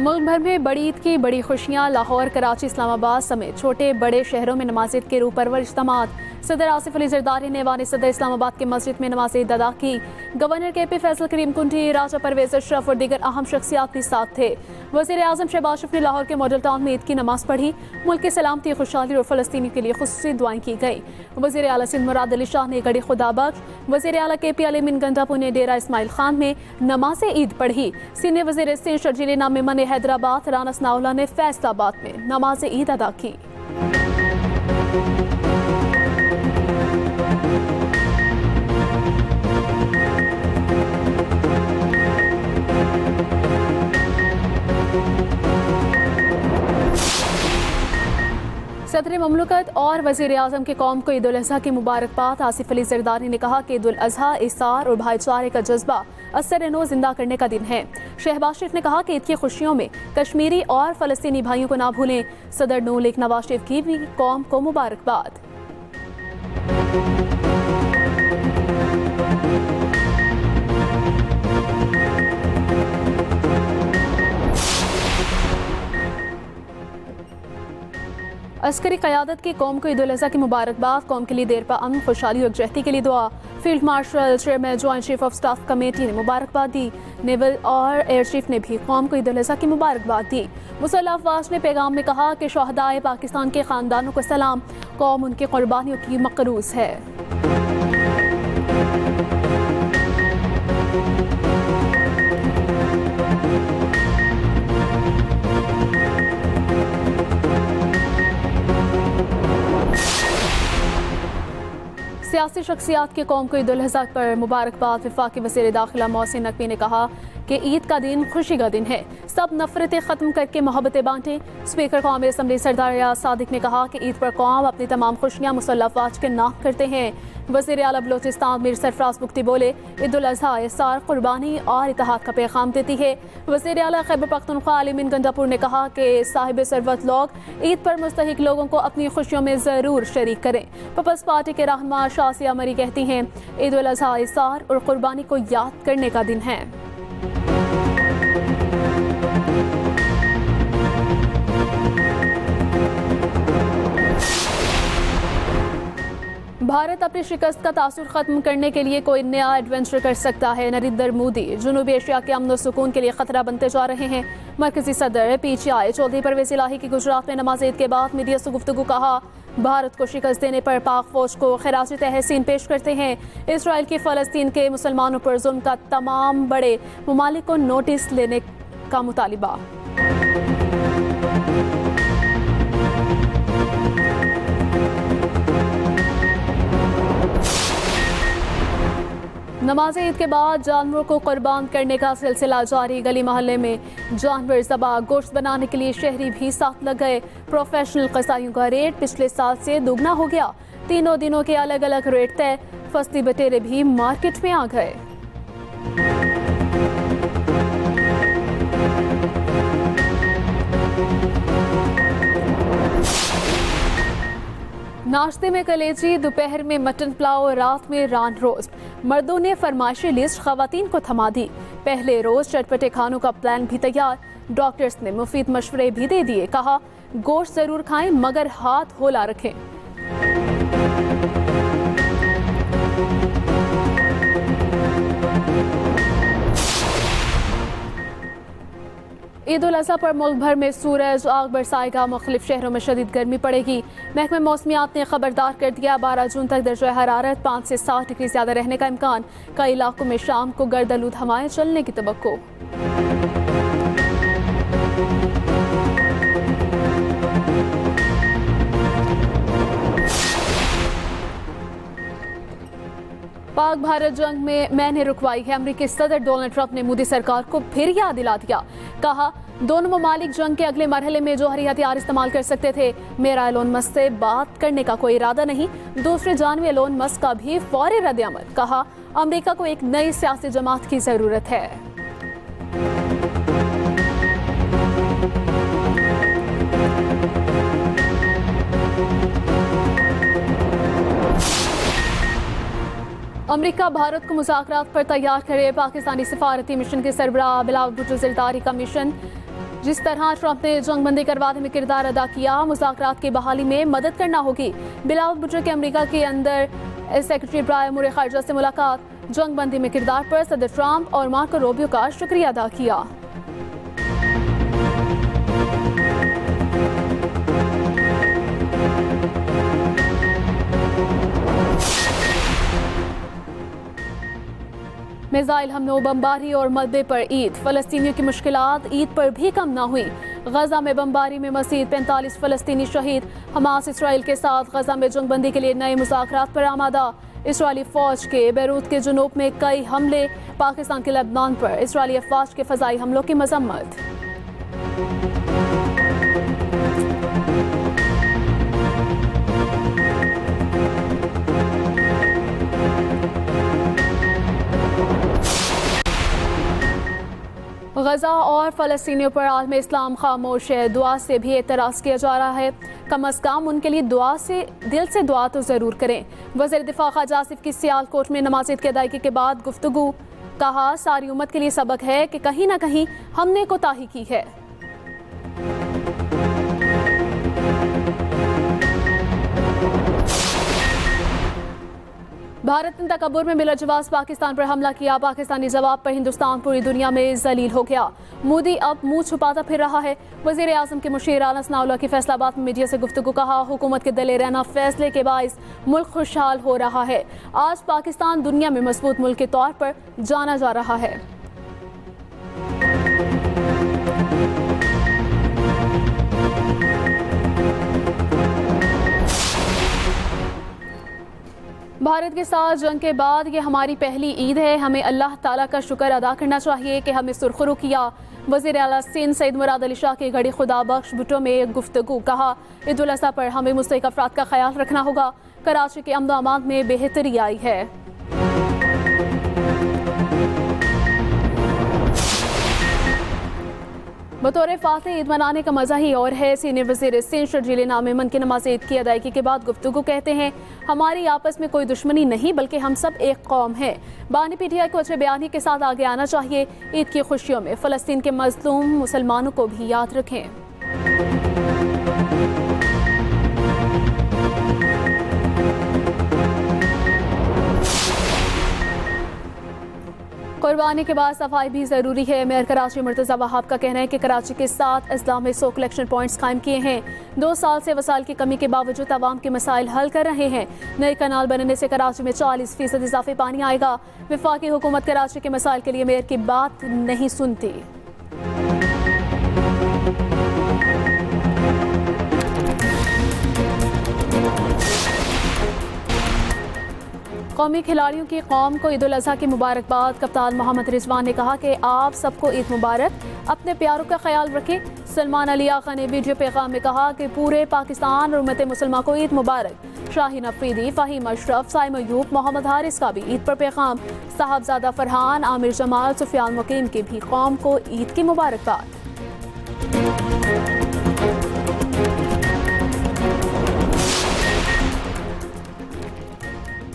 मुल्क भर में बड़ी ईद की बड़ी खुशियां। लाहौर, कराची, इस्लामाबाद समेत छोटे बड़े शहरों में नमाज ईद के रूह परवर इज्तिमात। सदर आसिफ अली जरदारी ने वानी सदर इस्लामाबाद की मस्जिद में नमाज ईद अदा की। गवर्नर KP फैसल करीम कुंठी, राजा परवेज अशरफ और दीगर अहम शख्सियात भी साथ थे। वज़ीर आज़म शहबाज शरीफ ने लाहौर के मॉडल टाउन में ईद की नमाज पढ़ी। मुल्क की सलामती, खुशहाली और फ़लस्तीनी के लिए खुसूसी दुआएं की गई। वज़ीर आला सिंध मुराद अली शाह ने गड़ी खुदाबख्श, वज़ीर आला KP अलीमीन गंडापुर ने डेरा इस्माइल खान में नमाज ईद पढ़ी। सीनियर वज़ीर सिंध शर्जील इनाम मेमन ने हैदराबाद, राना सनाउल्लाह ने फैसलाबाद में नमाज ईद अदा की। सदर ममलकत और वज़ीर आज़म के कौम को ईद उल अज़हा की मुबारकबाद। आसिफ अली जरदारी ने कहा कि ईद उल अज़हा इसार और भाईचारे का जज्बा असर नो जिंदा करने का दिन है। शहबाज शरीफ ने कहा कि ईद की खुशियों में कश्मीरी और फ़लस्तीनी भाइयों को ना भूलें। सदर नून लीग नवाज शरीफ की भी कौम को मुबारकबाद। अस्करी क़यादत की कौम को ईद उल अज़हा की मुबारकबाद। कौम के लिए देर पर अमन, खुशहाली और यकजहती के लिए दुआ। Field marshal chairman joint chief of staff committee ने मुबारकबाद दी। नेवल और एयर चीफ ने भी कौम को ईद उल अज़हा की मुबारकबाद दी। मुसल्लह अफवाज ने पैगाम में कहा कि शहदाए पाकिस्तान के ख़ानदानों को सलाम। कौम उनकी क़ुरबानियों की मक़रूज़ है। सियासी शख्सियात की कौम को ईद उल अज़हा पर मुबारकबाद। वफाकी वज़ीर दाखिला मोहसिन नकवी ने कहा कि ईद का दिन खुशी का दिन है, सब नफरतें ख़त्म करके मोहब्बतें बांटें। स्पीकर कौमी असम्बली सरदार रियाज सादिक ने कहा कि ईद पर कौम अपनी तमाम खुशियाँ मुसल्लह अफवाज के नाम करते हैं। वज़ीर आला बलोचिस्तान मीर सरफराज बुख्ती बोले, ईद उल अज़हा इसार, कुर्बानी और इत्तेहाद का पैगाम देती है। वज़ीर आला खैबर पख्तूनख्वा अलीमीन गंडापुर ने कहा कि साहिब सरवत लोग ईद पर मुस्तहिक लोगों को अपनी खुशियों में ज़रूर शरीक करें। पीपल्स पार्टी के रहनुमा शासिया मरी कहती हैं, ईद उल अज़हा इसार और कुर्बानी को याद करने का दिन है। भारत अपनी शिकस्त का तासुर खत्म करने के लिए कोई नया एडवेंचर कर सकता है। नरेंद्र मोदी जनूबी एशिया के अमन और सुकून के लिए खतरा बनते जा रहे हैं। मरकजी सदर PTI चौधरी परवेज इलाही की गुजरात में नमाज ईद के बाद मीडिया से गुफ्तगू। कहा, भारत को शिकस्त देने पर पाक फौज को खिराज तहसीन पेश करते हैं। इसराइल की फ़लस्तीन के मुसलमानों पर जुल्म का तमाम बड़े ममालिक को नोटिस लेने का मुतालिबा। नमाज ईद के बाद जानवरों को कुर्बान करने का सिलसिला जारी। गली मोहल्ले में जानवर ज़बा गोश्त बनाने के लिए शहरी भी साथ लग गए। प्रोफेशनल कसाईयों का रेट पिछले साल से दोगुना हो गया। तीनों दिनों के अलग अलग रेट तय। फसली बटेरे भी मार्केट में आ गए। नाश्ते में कलेजी, दोपहर में मटन पुलाव, रात में रान रोस्ट। मर्दों ने फरमाइशी लिस्ट खवातीन को थमा दी। पहले रोज चटपटे खानों का प्लान भी तैयार। डॉक्टर्स ने मुफीद मशवरे भी दे दिए। कहा, गोश्त जरूर खाएं मगर हाथ होला रखें। ईद उल अज़हा पर मुल्क भर में सूरज आग बरसाएगा। मुख्तलिफ शहरों में शदीद गर्मी पड़ेगी। महकमा मौसमियात ने खबरदार कर दिया, 12 जून तक दर्जा हरारत 5 से 7 डिग्री ज़्यादा रहने का इम्कान। कई इलाकों में शाम को गर्द आलूद हवाएं चलने की तवक्को। पाक भारत जंग में मैंने रुकवाई है। अमेरिकी सदर डोनाल्ड ट्रंप ने मोदी सरकार को फिर याद दिला दिया। कहा, दोनों ममालिक जंग के अगले मरहले में जौहरी हथियार इस्तेमाल कर सकते थे। मेरा एलोन मस्क से बात करने का कोई इरादा नहीं। दूसरी जानब एलोन मस्क का भी फौरी रद्द अमल। कहा, अमेरिका को एक नई सियासी जमात की जरूरत है। अमेरिका भारत को मुज़ाकरात पर तैयार करे। पाकिस्तानी सिफारती मिशन के सरबराह बिलावल भुट्टो ज़रदारी का मिशन जिस तरह ट्रंप ने जंगबंदी करवाने में किरदार अदा किया, मुज़ाकरात की बहाली में मदद करना होगी। बिलावल भुट्टो के अमेरिका के अंदर सेक्रेटरी ब्राय अमूर खारजा से मुलाकात, जंगबंदी में किरदार पर सदर ट्रंप और मार्को रूबियो का शुक्रिया अदा किया। मिसाइल हमलों, बमबारी और मलबे पर ईद, फलस्तीनियों की मुश्किलात ईद पर भी कम ना हुई। गजा में बमबारी में मज़ीद 45 फलस्तीनी शहीद। हमास इसराइल के साथ गजा में जंगबंदी के लिए नए मुज़ाकरात पर आमादा। इसराइली फौज के बैरूत के जुनूब में कई हमले, पाकिस्तान के लेबनान पर इसराइली अफवाज के फ़ज़ाई हमलों की मजम्मत। गजा और फ़लस्तीनियों पर आलम इस्लाम खामोश है। दुआ से भी एतराज़ किया जा रहा है। कम अज़ कम उनके लिए दिल से दुआ तो ज़रूर करें। वज़ीर दिफ़ा ख़ाजा आसिफ की सियालकोट में नमाज़ ईद की अदायगी के बाद गुफ्तगू, कहा सारी उम्मत के लिए सबक है कि कहीं ना कहीं हमने कोताही की है। भारत ने तकब्बुर में बिलाजवाब पाकिस्तान पर हमला किया। पाकिस्तानी जवाब पर हिंदुस्तान पूरी दुनिया में जलील हो गया। मोदी अब मुंह छुपाता फिर रहा है। वज़ीर आज़म के मुशीर आला सनाउल्लाह की फैसलाबाद में मीडिया से गुफ्तगू, कहा हुकूमत के दले रहना फैसले के बाइस मुल्क खुशहाल हो रहा है। आज पाकिस्तान दुनिया में मजबूत मुल्क के तौर पर जाना जा रहा है। भारत के साथ जंग के बाद ये हमारी पहली ईद है। हमें अल्लाह ताला का शुक्र अदा करना चाहिए कि हमें सुरखरू किया। वज़ीर आला सिंध सईद मुराद अली शाह की घड़ी खुदा बख्श भुट्टो में गुफ्तगू, कहा ईद उल अज़हा पर हमें मुस्तहिक अफराद का ख्याल रखना होगा। कराची के अमन अमान में बेहतरी आई है। बतौर फाते ईद मनाने का मज़ा ही और है। सीनियर वज़ीर सिंध शर्जील नामेमन की नमाज ईद की अदायगी के बाद गुफ्तगू, कहते हैं हमारी आपस में कोई दुश्मनी नहीं बल्कि हम सब एक कौम है। बानी पीटीआई को अच्छे बयानी के साथ आगे आना चाहिए। ईद की खुशियों में फ़लस्तीन के मज़लूम मुसलमानों को भी याद रखें। कुर्बानी के बाद सफाई भी ज़रूरी है। मेयर कराची मुर्तज़ा वहाब का कहना है कि कराची के 7 अजला में 100 कलेक्शन पॉइंट्स कायम किए हैं। 2 साल से वसाइल की कमी के बावजूद आवाम के मसाइल हल कर रहे हैं। नए कनाल बनने से कराची में 40% इजाफी पानी आएगा। वफाकी हुकूमत कराची के मसाइल के लिए मेयर की बात नहीं सुनती। कौमी खिलाड़ियों की कौम को ईद उल अज़हा की मुबारकबाद। कप्तान मोहम्मद रिजवान ने कहा कि आप सबको ईद मुबारक, अपने प्यारों का ख्याल रखें। सलमान अली आका ने वीडियो पैगाम में कहा कि पूरे पाकिस्तान और उम्मत मुसलमान को ईद मुबारक। शाहीन अफरीदी, फ़हीम अशरफ, साइम अयूब, मोहम्मद हारिस का भी ईद पर पैगाम। साहबजादा फरहान, आमिर जमाल, सुफियान मुकीम की भी कौम को ईद की मुबारकबाद।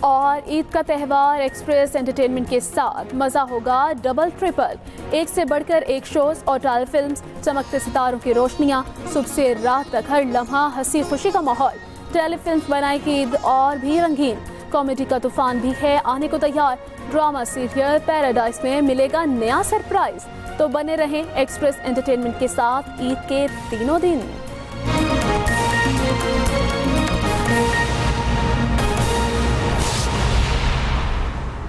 और ईद का त्यौहार एक्सप्रेस एंटरटेनमेंट के साथ मज़ा होगा डबल ट्रिपल। एक से बढ़कर एक शोज और ट्रायल फिल्म्स, चमकते सितारों की रोशनियां, सुबह से रात तक हर लम्हा हंसी खुशी का माहौल। टेलीफिल्म बनाएगी ईद और भी रंगीन। कॉमेडी का तूफान भी है आने को तैयार। ड्रामा सीरियल पैराडाइज में मिलेगा नया सरप्राइज। तो बने रहें एक्सप्रेस एंटरटेनमेंट के साथ ईद के तीनों दिन।